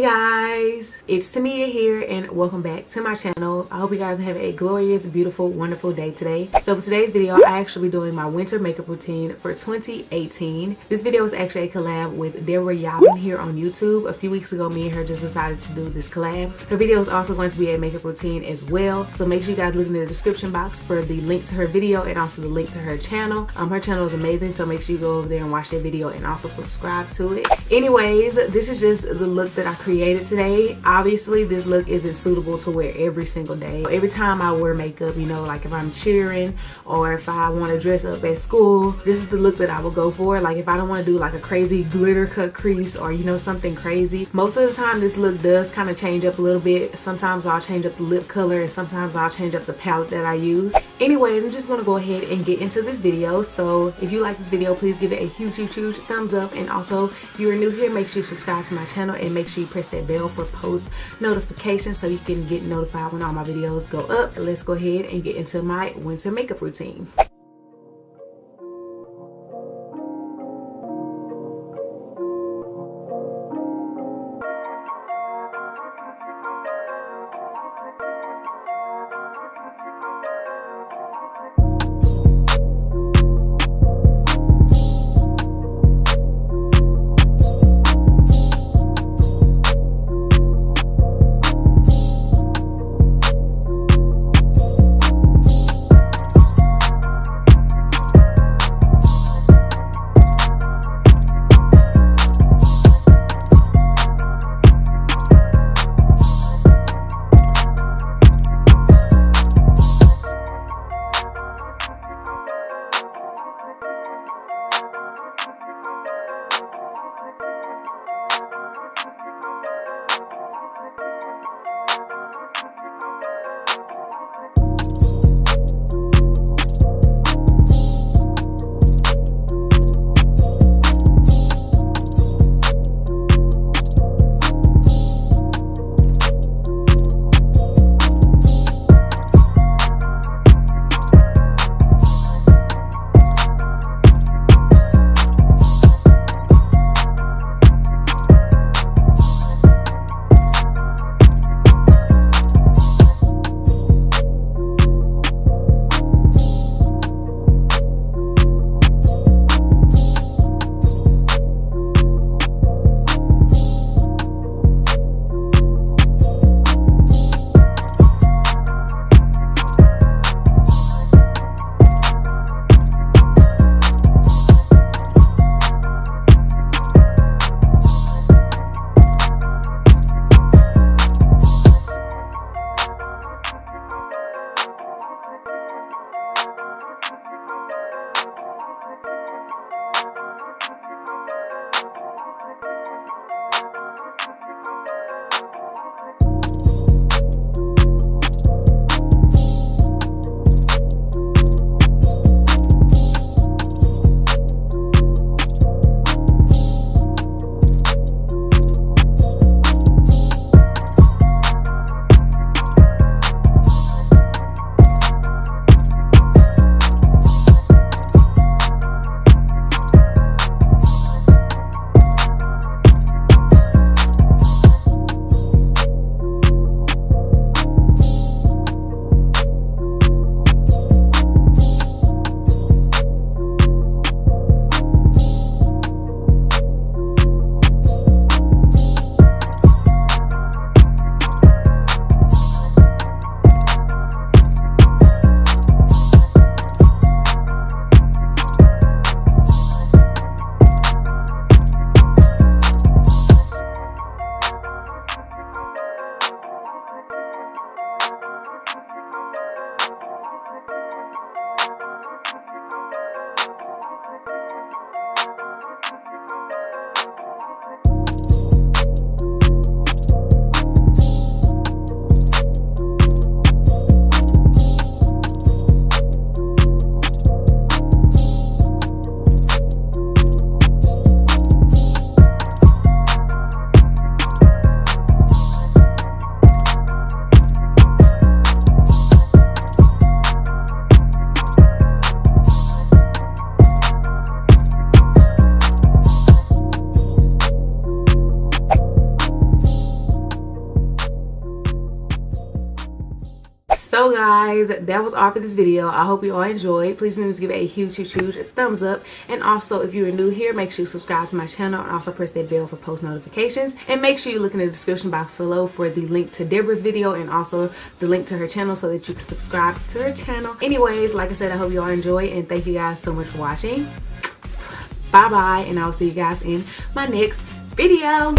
guys, it's Tamia here and welcome back to my channel. I hope you guys have a glorious, beautiful, wonderful day today. So for today's video, I actually be doing my winter makeup routine for 2018. This video is actually a collab with Deborah Yaban here on YouTube. A few weeks ago, me and her just decided to do this collab. Her video is also going to be a makeup routine as well. So make sure you guys look in the description box for the link to her video and also the link to her channel. Her channel is amazing, so make sure you go over there and watch that video and also subscribe to it. Anyways, this is just the look that I created today. Obviously, this look isn't suitable to wear every single day. Every time I wear makeup, you know, like if I'm cheering or if I want to dress up at school, this is the look that I will go for. Like if I don't want to do like a crazy glitter cut crease or, you know, something crazy. Most of the time this look does kind of change up a little bit. Sometimes I'll change up the lip color and sometimes I'll change up the palette that I use. Anyways, I'm just going to go ahead and get into this video. So if you like this video, please give it a huge thumbs up. And also, if you are new here, make sure you subscribe to my channel and make sure you press that bell for post notifications so you can get notified when all my videos go up. Let's go ahead and get into my winter makeup routine. So guys, that was all for this video. I hope you all enjoyed. Please remember to give it a huge thumbs up, and also if you are new here, make sure you subscribe to my channel and also press that bell for post notifications, and make sure you look in the description box below for the link to Deborah's video and also the link to her channel so that you can subscribe to her channel. Anyways, like I said, I hope you all enjoy, and thank you guys so much for watching. Bye bye, and I will see you guys in my next video.